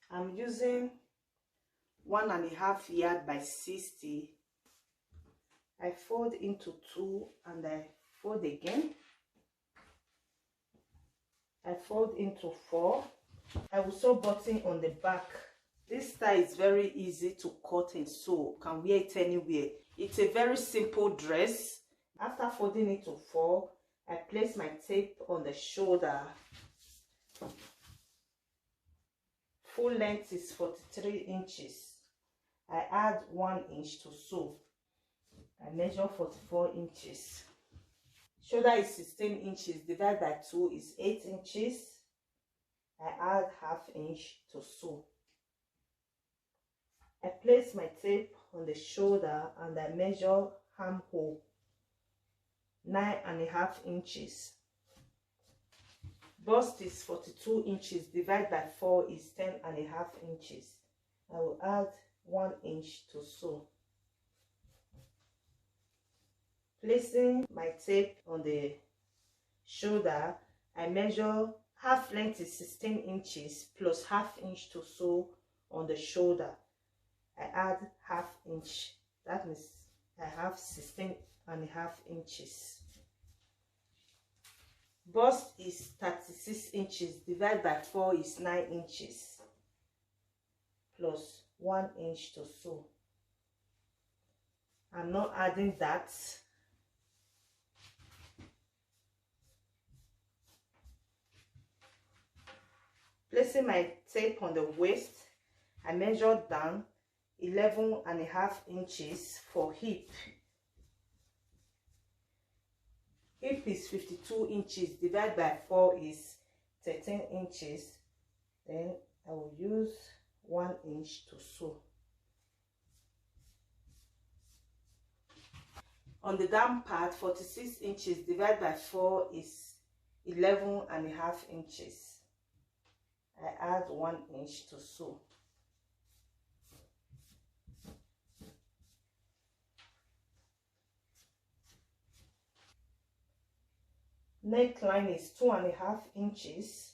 I'm using 1.5 yard by 60. I fold into 2 and I fold again. I fold into 4. I will sew button on the back. This style is very easy to cut and sew. Can wear it anywhere. It's a very simple dress. After folding into 4, I place my tape on the shoulder. Full length is 43 inches. I add 1 inch to sew. I measure 44 inches. Shoulder is 16 inches. Divided by 2 is 8 inches. I add ½ inch to sew. I place my tape on the shoulder and I measure armhole 9.5 inches. Bust is 42 inches. Divided by 4 is 10.5 inches. I will add 1 inch to sew. Placing my tape on the shoulder, I measure half length is 16 inches plus ½ inch to sew on the shoulder. I add ½ inch. That means I have 16.5 inches. Bust is 36 inches. Divided by 4 is 9 inches plus 1 inch to sew. I'm not adding that. Placing my tape on the waist, I measure down 11.5 inches for hip. Hip is 52 inches. Divided by 4 is 13 inches. Then I will use 1 inch to sew. On the down part, 46 inches. Divided by 4 is 11.5 inches. I add 1 inch to sew. Neckline is 2.5 inches.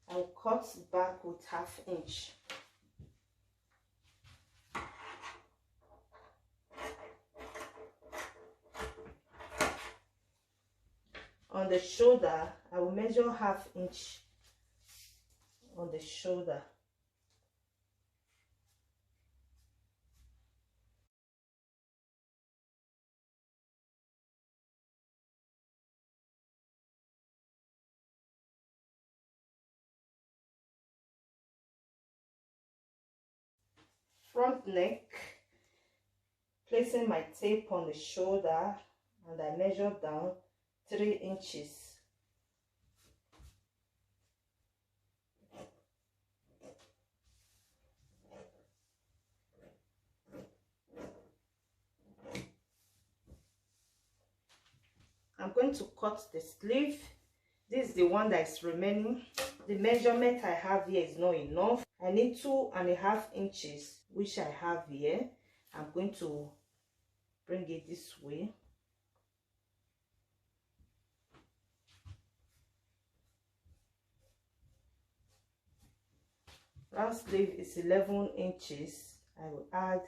I will cut back with ½ inch. On the shoulder, I will measure ½ inch on the shoulder. Front neck, placing my tape on the shoulder and I measure down 3 inches. I'm going to cut the sleeve. This is the one that is remaining. The measurement I have here is not enough. I need 2.5 inches, which I have here. I'm going to bring it this way. Round sleeve is 11 inches. I will add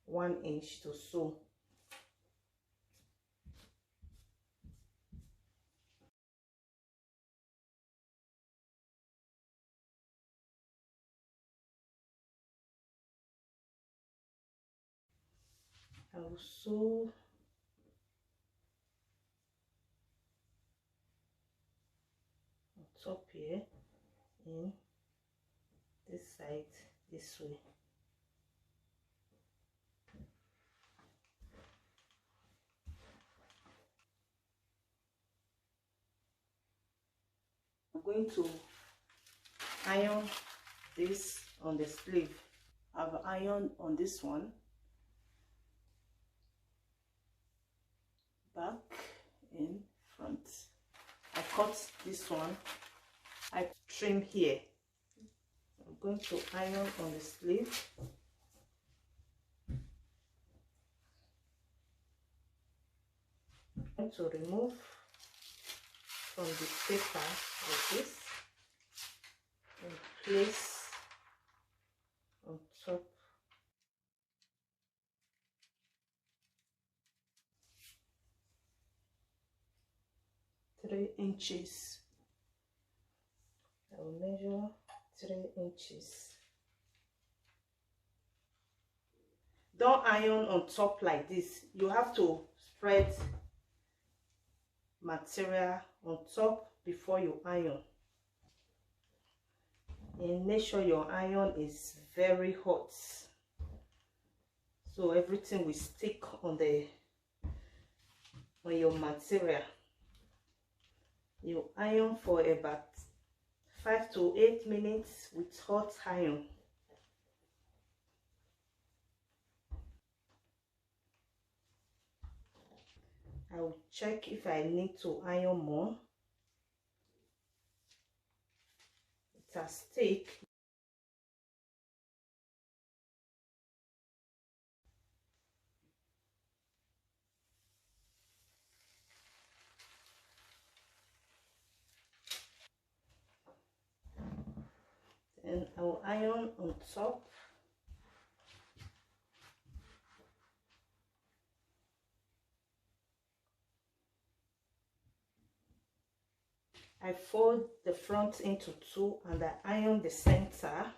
1 inch to sew. I will sew on top here in this side this way. I'm going to iron this on the sleeve. I've ironed on this one, back, in, front. I cut this one. I trim here. I'm going to iron on the sleeve. I'm going to remove from the paper like this. place on top. Three inches. I will measure 3 inches. Don't iron on top like this. You have to spread material on top before you iron. And make sure your iron is very hot, so everything will stick on your material. You iron for about 5 to 8 minutes with hot iron. I will check if I need to iron more. It has stick. And I will iron on top. I fold the front into 2 and I iron the center.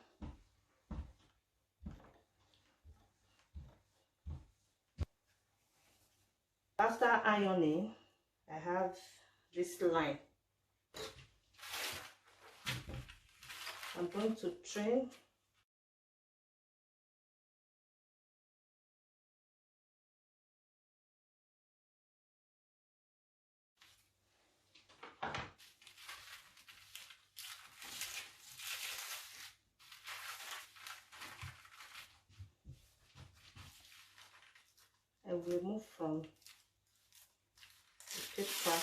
After ironing, I have this line. I'm going to trim. I will remove from the paper.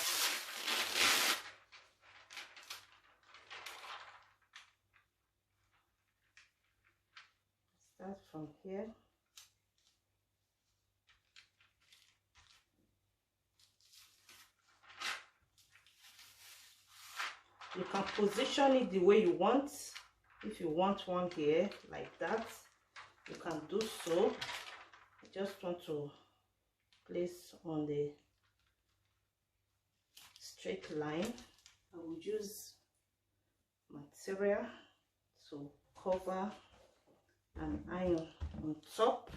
Start from here. You can position it the way you want. If you want one here like that, you can do so. I just want to place on the straight line. I will use material to cover and iron on top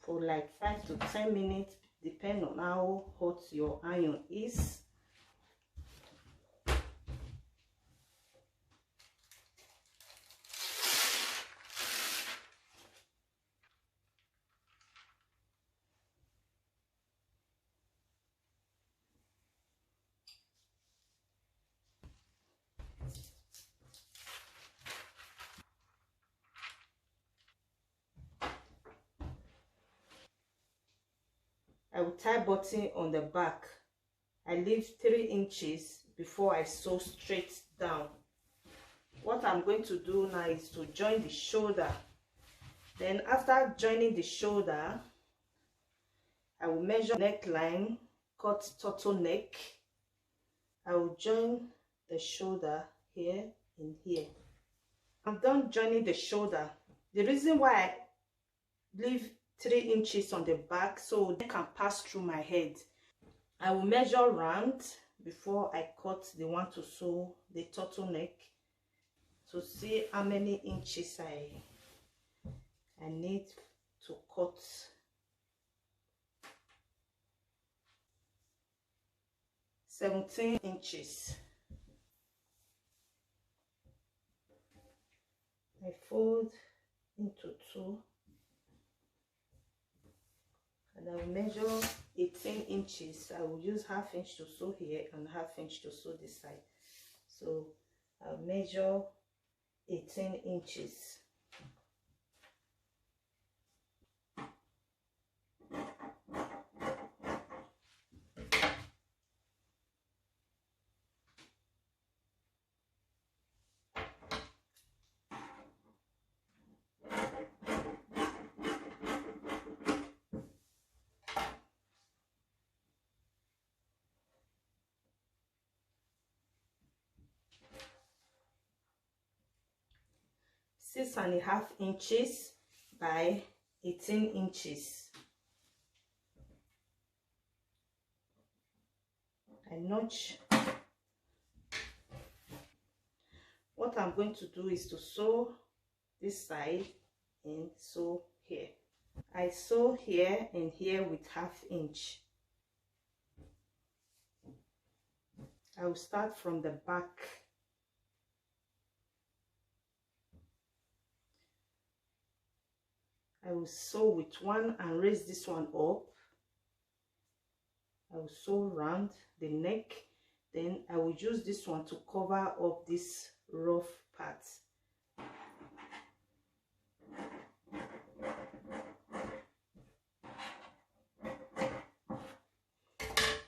for like 5 to 10 minutes, depending on how hot your iron is. I will tie button on the back. I leave 3 inches before I sew straight down. What I'm going to do now is to join the shoulder. Then after joining the shoulder, I will measure neckline, cut turtleneck. I will join the shoulder here and here. I'm done joining the shoulder. The reason why I leave 3 inches on the back so they can pass through my head. I will measure round before I cut the one to sew the turtleneck to see how many inches I need to cut. "17 inches. I fold into 2 and I will measure 18 inches. I will use 1/2 inch to sew here and 1/2 inch to sew this side. So I'll measure 18 inches. 6.5 inches by 18 inches. I notch. What I'm going to do is to sew this side and sew here. I sew here and here with 1/2 inch. I will start from the back. I will sew with one and raise this one up. I will sew round the neck. Then I will use this one to cover up this rough part.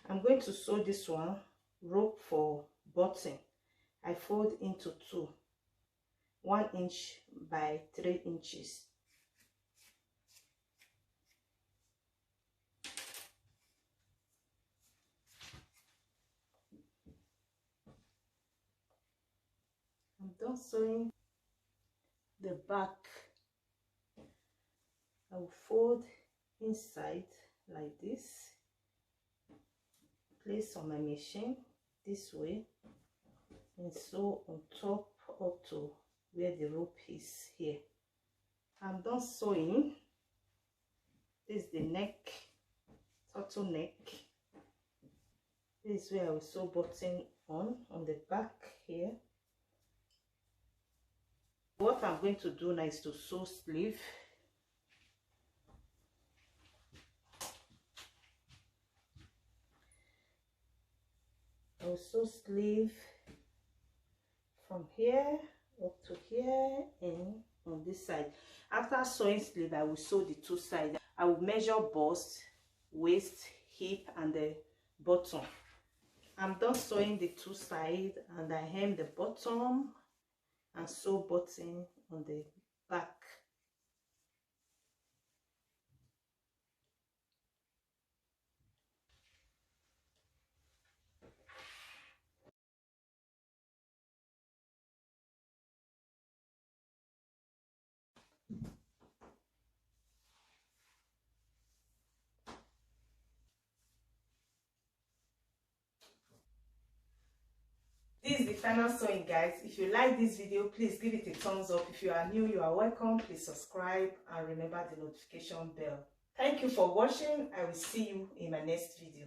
I'm going to sew this one rope for button. I fold into 2, 1 inch by 3 inches. I'm done sewing the back. I will fold inside like this, place on my machine this way, and sew on top up to where the rope is here. I'm done sewing. This is the neck, turtleneck. This is where I will sew button on the back here. What I'm going to do now is to sew sleeve. I will sew sleeve from here up to here and on this side. After sewing sleeve, I will sew the 2 sides. I will measure bust, waist, hip, and the bottom. I'm done sewing the 2 sides, and I hem the bottom and sew button on the back. This is the final sewing, guys. If you like this video, please give it a thumbs up. If you are new, you are welcome. Please subscribe and remember the notification bell. Thank you for watching. I will see you in my next video.